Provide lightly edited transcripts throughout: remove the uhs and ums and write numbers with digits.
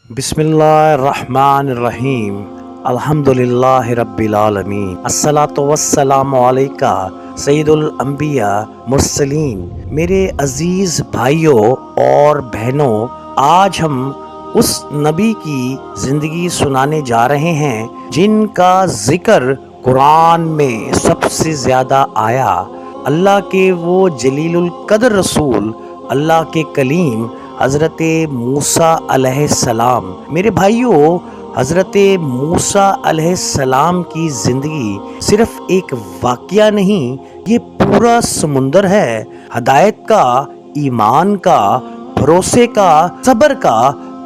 بسم اللہ الرحمن الرحیم الحمدللہ رب العالمین الصلاۃ والسلام علیکہ سید الانبیاء مرسلین۔ میرے عزیز بھائیوں اور بہنوں، آج ہم اس نبی کی زندگی سنانے جا رہے ہیں جن کا ذکر قرآن میں سب سے زیادہ آیا۔ اللہ کے وہ جلیل القدر رسول، اللہ کے کلیم حضرت موسیٰ علیہ السلام۔ میرے بھائیوں، حضرت موسیٰ علیہ السلام کی زندگی صرف ایک واقعہ نہیں، یہ پورا سمندر ہے، ہدایت کا، ایمان کا، بھروسے کا، صبر کا،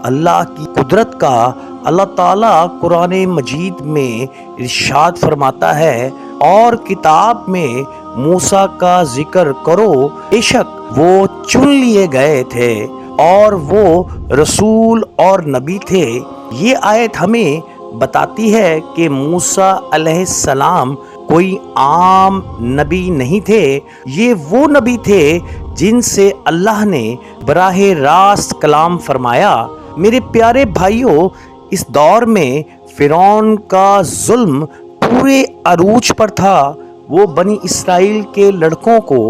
اللہ کی قدرت کا۔ اللہ تعالیٰ قرآن مجید میں ارشاد فرماتا ہے، اور کتاب میں موسیٰ کا ذکر کرو، بے شک وہ چن لیے گئے تھے اور وہ رسول اور نبی تھے۔ یہ آیت ہمیں بتاتی ہے کہ موسیٰ علیہ السلام کوئی عام نبی نہیں تھے، یہ وہ نبی تھے جن سے اللہ نے براہ راست کلام فرمایا۔ میرے پیارے بھائیوں، اس دور میں فرعون کا ظلم پورے عروج پر تھا۔ وہ بنی اسرائیل کے لڑکوں کو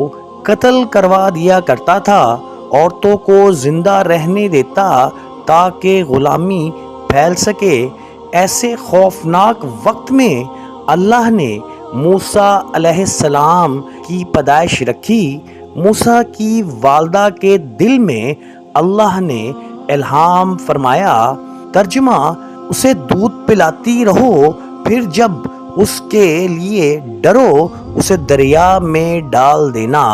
قتل کروا دیا کرتا تھا، عورتوں کو زندہ رہنے دیتا تاکہ غلامی پھیل سکے۔ ایسے خوفناک وقت میں اللہ نے موسیٰ علیہ السلام کی پیدائش رکھی۔ موسیٰ کی والدہ کے دل میں اللہ نے الہام فرمایا، ترجمہ: اسے دودھ پلاتی رہو، پھر جب اس کے لیے ڈرو اسے دریا میں ڈال دینا،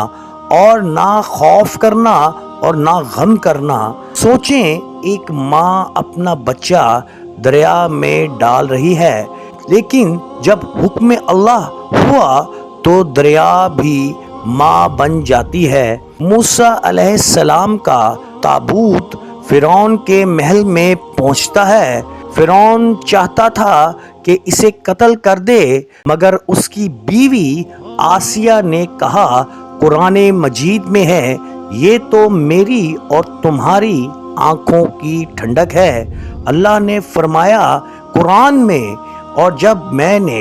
اور نہ خوف کرنا اور نہ غم کرنا۔ سوچیں، ایک ماں اپنا بچہ دریا میں ڈال رہی ہے، لیکن جب حکم اللہ ہوا تو دریا بھی ماں بن جاتی ہے۔ موسیٰ علیہ السلام کا تابوت فرعون کے محل میں پہنچتا ہے۔ فرعون چاہتا تھا کہ اسے قتل کر دے، مگر اس کی بیوی آسیہ نے کہا، قرآن مجید میں ہے، یہ تو میری اور تمہاری آنکھوں کی ٹھنڈک ہے۔ اللہ نے فرمایا قرآن میں، اور جب میں نے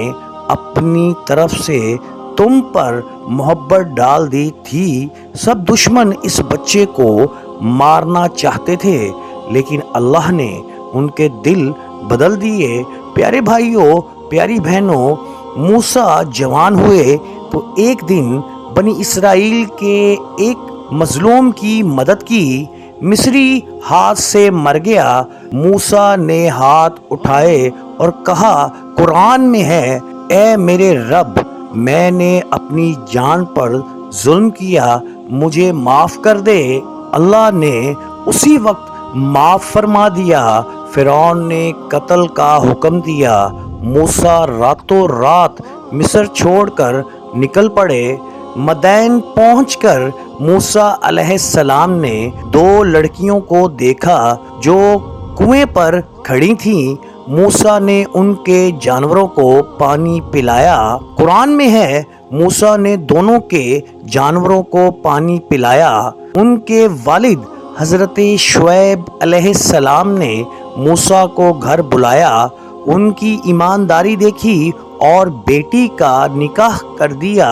اپنی طرف سے تم پر محبت ڈال دی تھی، سب دشمن اس بچے کو مارنا چاہتے تھے، لیکن اللہ نے ان کے دل بدل دیے۔ پیارے بھائیوں، پیاری بہنوں، موسیٰ جوان ہوئے تو ایک دن بنی اسرائیل کے ایک مظلوم کی مدد کی۔ مصری ہاتھ سے مر گیا۔ موسیٰ نے ہاتھ اٹھائے اور کہا، قرآن میں ہے، اے میرے رب، میں نے اپنی جان پر ظلم کیا، مجھے معاف کر دے۔ اللہ نے اسی وقت معاف فرما دیا۔ فرعون نے قتل کا حکم دیا۔ موسیٰ راتوں رات مصر چھوڑ کر نکل پڑے۔ مدین پہنچ کر موسیٰ علیہ السلام نے دو لڑکیوں کو دیکھا جو کنویں پر کھڑی تھیں۔ موسیٰ نے ان کے جانوروں کو پانی پلایا۔ قرآن میں ہے، موسیٰ نے دونوں کے جانوروں کو پانی پلایا۔ ان کے والد حضرت شعیب علیہ السلام نے موسیٰ کو گھر بلایا، ان کی ایمانداری دیکھی اور بیٹی کا نکاح کر دیا۔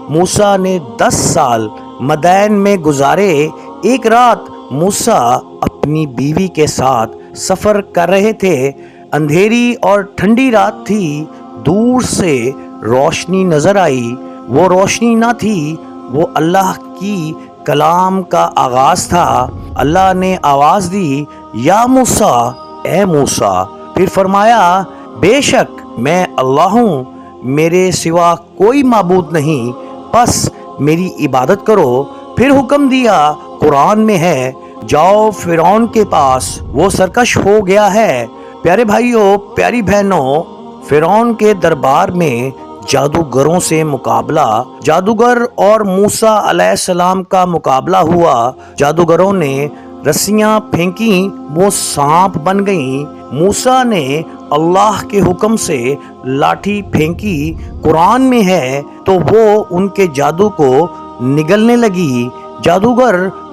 موسیٰ نے 10 سال مدین میں گزارے۔ ایک رات موسیٰ اپنی بیوی کے ساتھ سفر کر رہے تھے۔ اندھیری اور ٹھنڈی رات تھی۔ دور سے روشنی نظر آئی۔ وہ روشنی نہ تھی، وہ اللہ کی کلام کا آغاز تھا۔ اللہ نے آواز دی، یا موسیٰ، اے موسیٰ۔ پھر فرمایا، بے شک میں اللہ ہوں، میرے سوا کوئی معبود نہیں، بس میری عبادت کرو۔ پھر حکم دیا، قرآن میں ہے، جاؤ فرعون کے پاس، وہ سرکش ہو گیا ہے۔ پیارے بھائیوں، پیاری بہنوں، فرعون کے دربار میں جادوگروں سے مقابلہ۔ جادوگر اور موسیٰ علیہ السلام کا مقابلہ ہوا۔ جادوگروں نے رسیاں پھینکیں، وہ سانپ بن گئیں۔ موسیٰ نے اللہ کے حکم سے لاٹھی پھینکی، قرآن میں ہے، تو وہ ان کے جادو کو نگلنے لگی۔ جادوگر